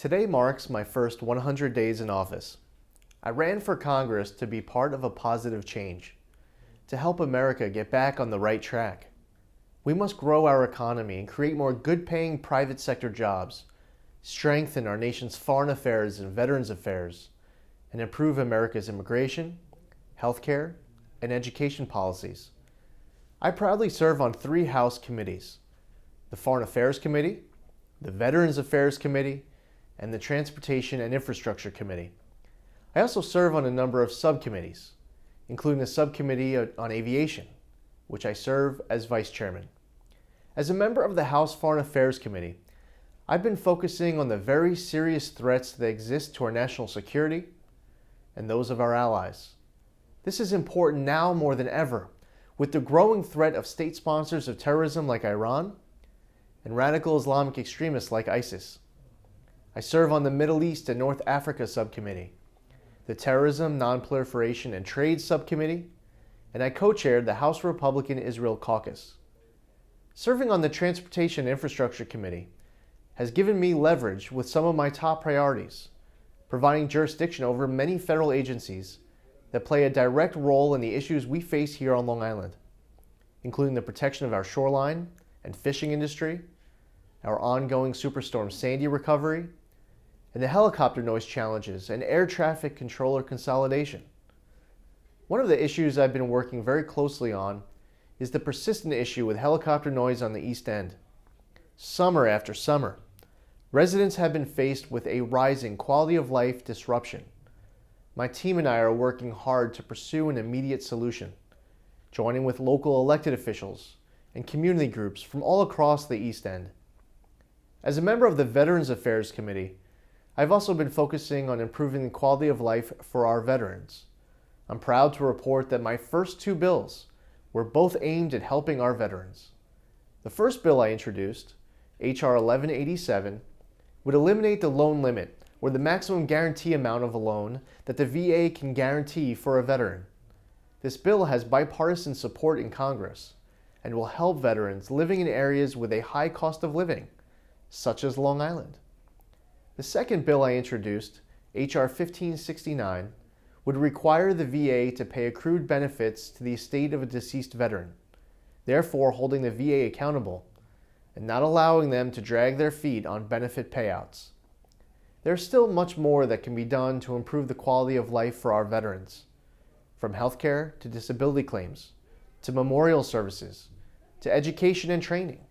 Today marks my first 100 days in office. I ran for Congress to be part of a positive change, to help America get back on the right track. We must grow our economy and create more good-paying private sector jobs, strengthen our nation's foreign affairs and veterans affairs, and improve America's immigration, healthcare, and education policies. I proudly serve on 3 House committees: the Foreign Affairs Committee, the Veterans Affairs Committee, and the Transportation and Infrastructure Committee. I also serve on a number of subcommittees, including the Subcommittee on Aviation, which I serve as Vice Chairman. As a member of the House Foreign Affairs Committee, I've been focusing on the very serious threats that exist to our national security and those of our allies. This is important now more than ever, with the growing threat of state sponsors of terrorism like Iran and radical Islamic extremists like ISIS. I serve on the Middle East and North Africa Subcommittee, the Terrorism, Nonproliferation, and Trade Subcommittee, and I co-chaired the House Republican Israel Caucus. Serving on the Transportation and Infrastructure Committee has given me leverage with some of my top priorities, providing jurisdiction over many federal agencies that play a direct role in the issues we face here on Long Island, including the protection of our shoreline and fishing industry, our ongoing Superstorm Sandy recovery, and the helicopter noise challenges and air traffic controller consolidation. One of the issues I've been working very closely on is the persistent issue with helicopter noise on the East End. Summer after summer, residents have been faced with a rising quality of life disruption. My team and I are working hard to pursue an immediate solution, joining with local elected officials and community groups from all across the East End. As a member of the Veterans Affairs Committee, I've also been focusing on improving the quality of life for our veterans. I'm proud to report that my first 2 bills were both aimed at helping our veterans. The first bill I introduced, H.R. 1187, would eliminate the loan limit, or the maximum guarantee amount of a loan that the VA can guarantee for a veteran. This bill has bipartisan support in Congress and will help veterans living in areas with a high cost of living, such as Long Island. The second bill I introduced, H.R. 1569, would require the VA to pay accrued benefits to the estate of a deceased veteran, therefore holding the VA accountable and not allowing them to drag their feet on benefit payouts. There's still much more that can be done to improve the quality of life for our veterans, from healthcare to disability claims, to memorial services, to education and training.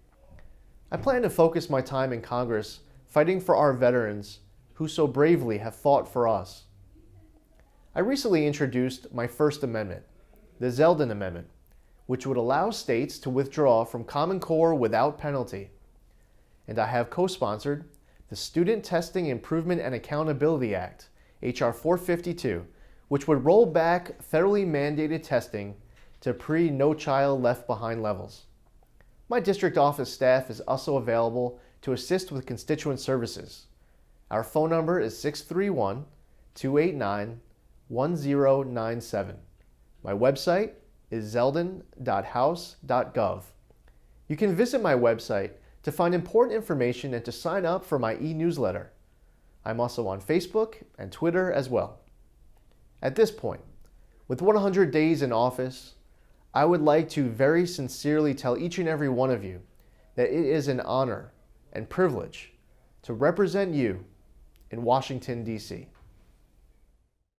I plan to focus my time in Congress fighting for our veterans who so bravely have fought for us. I recently introduced my first amendment, the Zeldin Amendment, which would allow states to withdraw from Common Core without penalty. And I have co-sponsored the Student Testing Improvement and Accountability Act, H.R. 452, which would roll back federally mandated testing to pre-No Child Left Behind levels. My district office staff is also available to assist with constituent services. Our phone number is 631-289-1097. My website is zeldin.house.gov. You can visit my website to find important information and to sign up for my e-newsletter. I'm also on Facebook and Twitter as well. At this point, with 100 days in office, I would like to very sincerely tell each and every one of you that it is an honor and privilege to represent you in Washington, D.C.